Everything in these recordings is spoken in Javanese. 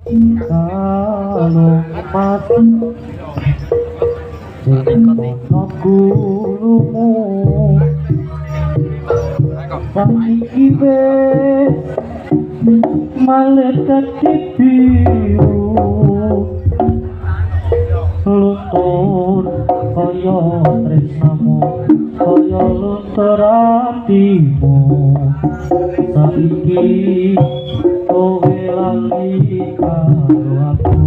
Kalau mas aku lumu saiki wis malaikat biru luntur kaya tresnamu kaya luntur atimu saiki kowe lali karo aku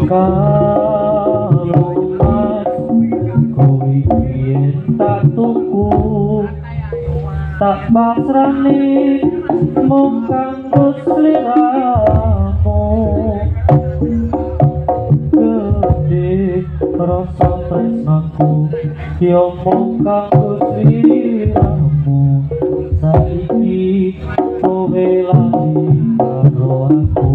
kalau mas kowe yen tak tuku tak pasrane mung kanggo sliramu gede rasa tresnaku yo mung kanggo sliramu saiki kowe lali karo aku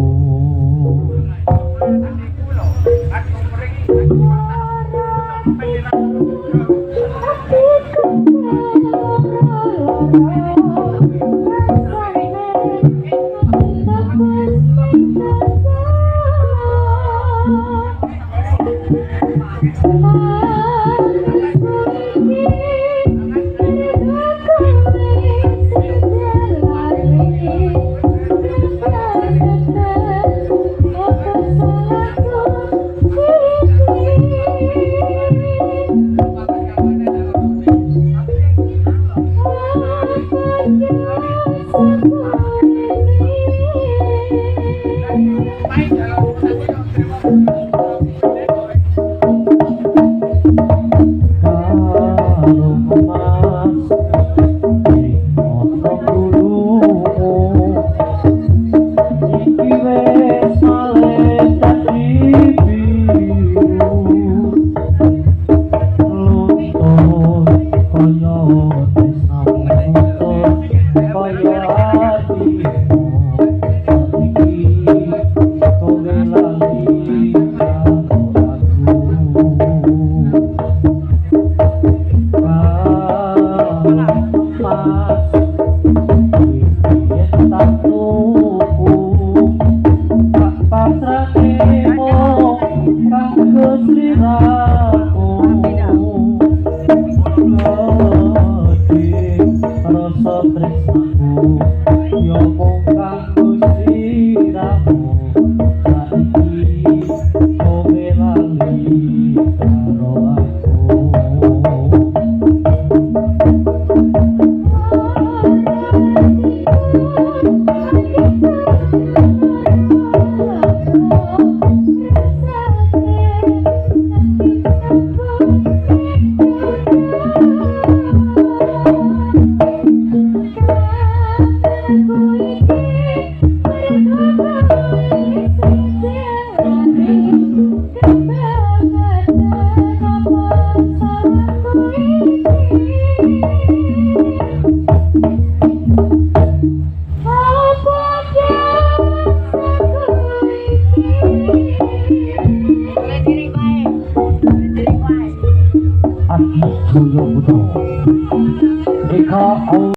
Adi Joyo Putra Eka